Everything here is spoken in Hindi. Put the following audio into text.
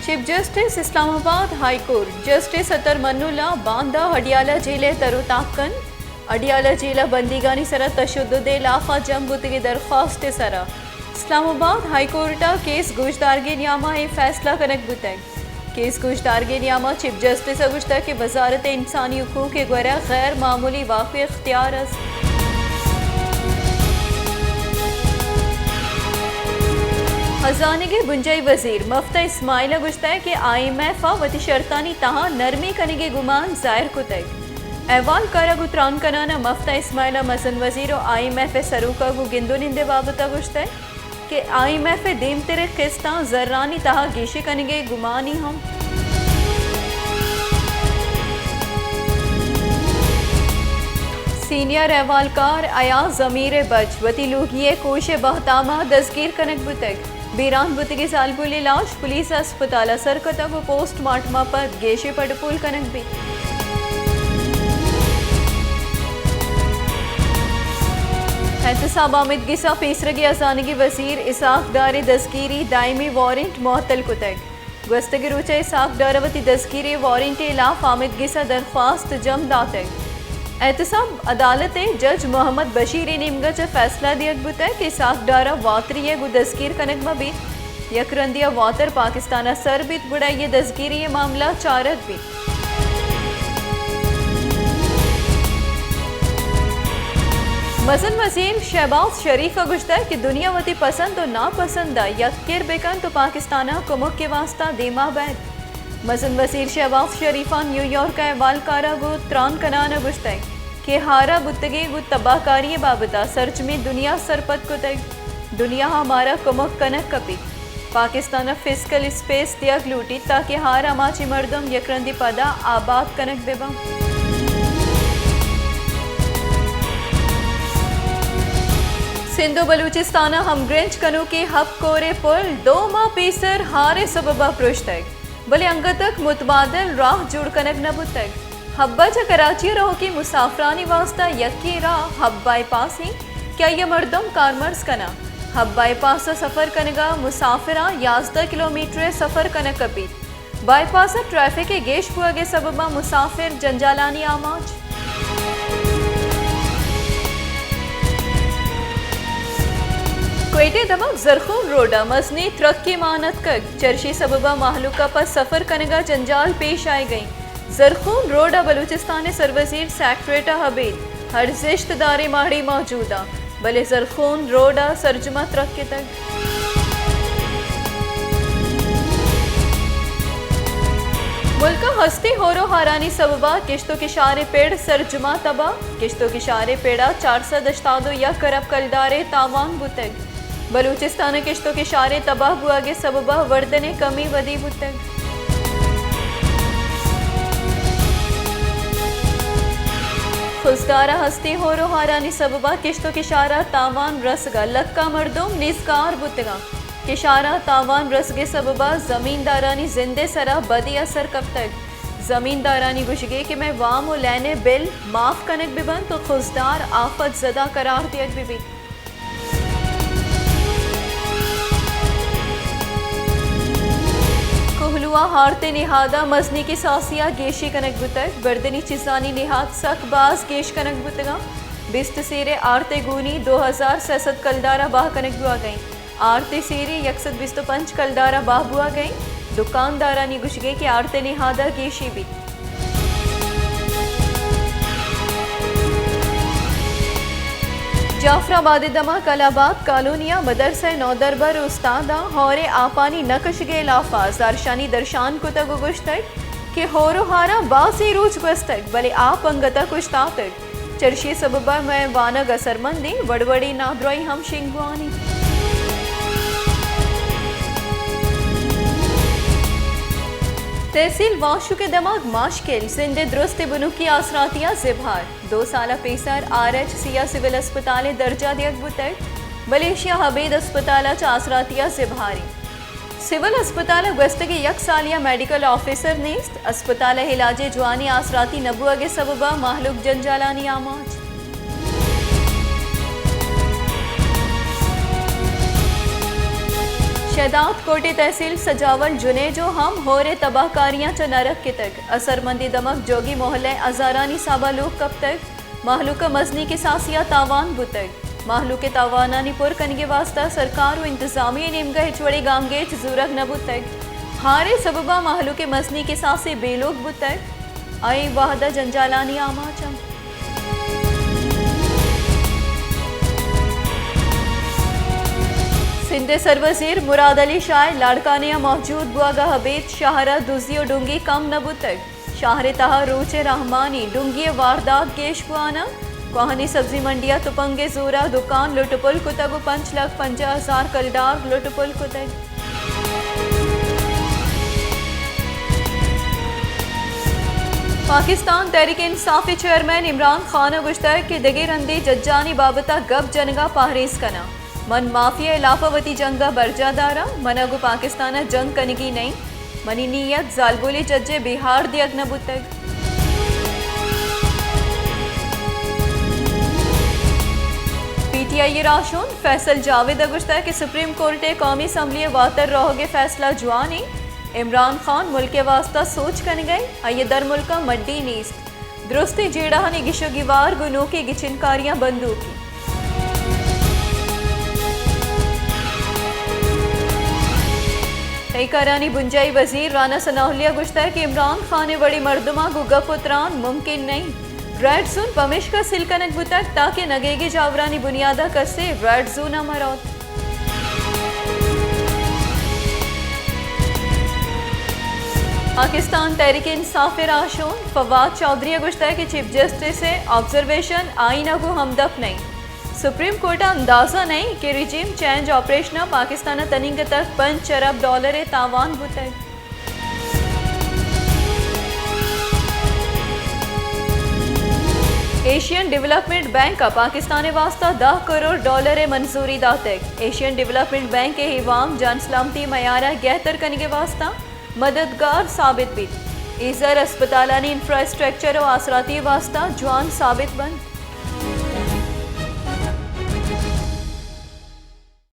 chief justice Islamabad high court justice Athar Minallah बांदा हडियाला जेले तरुताकन हडियाला जेला बंदीगानी सरा तशुद्दुदे लाफा जंबुतगी दरख्वास्त सरा इस्लामाबाद हाई कोर्टा केस गुजदारगे नियामा ए फैसला कनक बुतग केस गुजदारगे नियामा चीफ जस्टिस गुश्ता के वजारत इंसानी हुकूक के गुरा गैर मामूली वाक़ई इख्तियार खजाने के बुंजाई वजीर मफ्ता इस्माइला गुश्ता है कि IMF वती शर्तानी तहा नरमी कनेगे गुमान जाहिर कुतग अहवाल कारा गुत्रान कनाना मफ्ता इस्माइला मसन वजीर और IMF सरूका गु गिंदो निंदे बाबता गुश्ता है कि IMF दीम तेरे किस्ता जर्रानी तहा गेशे कनेगे गुमानी हम सीनियर अहवालकार अयाज ज़मीर बच वती लूगिए कोश बहतामा दस्गीर कनक बुतग बीरान बुतगी सालबुली लाश पुलिस अस्पताल सरकता को पोस्टमार्टमा पर गेशे पडपुल कनक भी एहतसाब आमिद गिसा फीसरगी अजानगी वजीर इसाक डारे दस्कीरी दायमी वारंट मोहतल कुतग गस्तगी रुचा इसाक डारवती दस्कीरी वारंट इलाफ आमिद गिसा दरख्वास्त जम दातग एहतसाब अदालत जज मोहम्मद बशीर निमगच फैसला दियक बुत है कि साक डारा वातरी गु दस्कीर कनक मबीत यकरंदिया वातर पाकिस्ताना सर बीत बुड़ा ये दस्कीरी मामला चारक भी मसन वजीर शहबाज शरीफ का गुश्ता है कि दुनिया वती पसंद और नापसंद यकिर बेकन तो पाकिस्ताना कुमुक के वास्ता दीमा बैद मसन वजीर शहबाज शरीफा न्यूयॉर्क का अहवाल कारा गु त्रान कनाना गुश्ता है कि हारा बुतगे गु तबाहकारी बाबता सर्च में दुनिया सरपत कुतग दुनिया हमारा कुमुक कनक कपी पाकिस्ताना फिजिकल स्पेस दियक लूटी ताकि हारा माची मर्दम यकरंदी पदा आबाद कनक बेबा सिंधु बलूचिस्ताना हमग्रेंज कनु के हब कोरे पुल 2 माह पीसर हारे सबबा पृष्ठक भले अंग तक मुतबादल राह जुड़ कनक नबुतक हब्बा च कराची रहो की मुसाफरानी वास्ता यकी राह हब बाईपास ही क्या ये मर्दम कारमर्स कना हब बाईपास सफ़र कनगा मुसाफिरा 11 किलोमीटर सफ़र कनक कपी बाईपास ट्रैफिक के गेश हुआ के सबबा मुसाफिर जंजालानी आमाज क्वेटे दबा जरखून रोडा मसनी ट्रक की मानत कग चर्शी सबबा महलूका पर सफ़र कनगा जंजाल पेश आई गई जरखून रोडा बलूचिस्तान सरवजीर सेक्रेटा हबीब हर रिश्तेदारे माड़ी मौजूदा भले जरखून रोडा सरजुमा ट्रक के तक मुल्का हस्ती होरो हारानी सबबा किश्तों के शारे पेड़ सरजुमा तबा किश्तों के शारे पेड़ा 400 या करब कलदारे तावान बुतग बलूचिस्तान किश्तों के शारे तबाह हुआ के सबबा वर्दने कमी वदी बुतग खुजदारा हस्ती हो रोहारानी सबबा किश्तों के शारा तावान रसगा लक्का मर्दुम निस्कार बुतगा के शारा तावान रसगे सबबा जमींदारानी जिंदे सरा बदी असर कब तक जमींदारानी गुशगे कि मैं वाम लेने बिल माफ कनक बिबन तो खुजदार आफत जदा करार दियक बिबी कोहलुआ हारते निहादा मजनी की सासिया गेशी कनक बुतक बर्दनी चिजानी निहाद सकबाज गेश कनक बुतगा बिस्त सेरे आरते गुनी 2000 ससद कलदारा बाह कनक बुआ गई आरते सेरे 125 कलदारा बाह बुआ गई दुकानदारानी गुशगे कि आरते निहादा गेशी भी जाफराबाद दमा कलाबाद कालोनिया मदरसा नौदरबर उस्तादा हौरे आपानी नकशगे लाफा जारशानी दर्शान कुतग गुश्तक के होरो हारा बासी रूज गुस्तक भले आप अंगता कुश्तातक चर्शी सबबा मैं वानग असरमंदी वड़वड़ी नादरोई हम शिंगवानी तहसील वाशु के दमाग माशकिल जिंदे दुरुस्त बुनुकी आसरातिया जिभार 2 साल पेसर RH सिया सिविल अस्पताल दर्जा दियक बुतक मलेशिया हबीद अस्पताल आसरातिया जिभारी सिविल अस्पताल गस्तगी 1 सालिया मेडिकल ऑफिसर नेस्त अस्पताल इलाजे जवानी आसराती नबुआ के सबबा माहलुक जंजालानी आमाज शहदाद कोटी तहसील सजावल जुने जो हम हो रे तबाहकारियां च नरक के तक असरमंदी दमक जोगी मोहल्ले अजारानी साबा लोग कब तक महलूक मजनी के सासिया तावान बुतक महलूक तावानानी पुर कनगे वास्ता सरकार व इंतजामिया निमगा हिचवड़ी गांगेच जूरक न बुतक हारे सबबा महलूक मजनी के सासे बेलोग बुतक आई वाहदा जंजालानी आमाचम सिंध सरवजीर मुराद अली शाह लाड़कानिया मौजूद बुआगा हबीब शाहरा दुजियो डूंगी कम न बुतक शाहरे तहा रोचे रहमानी डूंगी वारदात केश बुआना कोहनी सब्जी मंडिया तुपंगे जोरा दुकान लुटपुल कुतगु 5,50,000 कलडार लुटपुल कुतग पाकिस्तान तहरीक इंसाफी चेयरमैन इमरान खान गुश्तर के दगेरंदी जज्जानी बाबता गब जनगा पहरेज कना मन माफिया इलाफावती जंगा बरजादारा मनगु पाकिस्तान जंग कनगी नहीं मनी नीयत जालबोली जज्जे बिहार दियग नबुतग पीटीआई राशून फैसल जावेद गुश्तर के सुप्रीम कोर्ट कौमी असम्बली वातर रहोगे फैसला जुआनी इमरान खान मुल्क के वास्ता सोच कन गए आये दर मुल्का मड्डी नीस्त दुरुस्ती जेड़ाहनी गिशोगिवार गुनों की गिचिनकारियां बंदूकी करानी बुंजाई वजीर राना सनाउलिया गुश्तर कि इमरान खान बड़ी मर्दमा गुगा पुत्रान मुमकिन नहीं रेड जोन पमिश का सिलकनक बुतक ताकि नगेगी जावरानी बुनियादा कसे रेड जोन अमरौत पाकिस्तान तहरीक इंसाफ राशून फवाद चौधरी गुश्तर की चीफ जस्टिस से ऑब्जर्वेशन आईना को हमदफ नहीं सुप्रीम कोर्ट अंदाजा नहीं कि रिजीम चेंज ऑपरेशन पाकिस्तान तनिंग तक $5 अरब तावान बुतक एशियन डेवलपमेंट बैंक का पाकिस्तान वास्ता $10 करोड़ मंजूरी दातक एशियन डेवलपमेंट बैंक के हिवाम जान सलामती मयारा गहतर कनगे वास्ता मददगार साबित भी इजर अस्पतालानी इंफ्रास्ट्रक्चर और आसराती वास्ता जवान साबित बन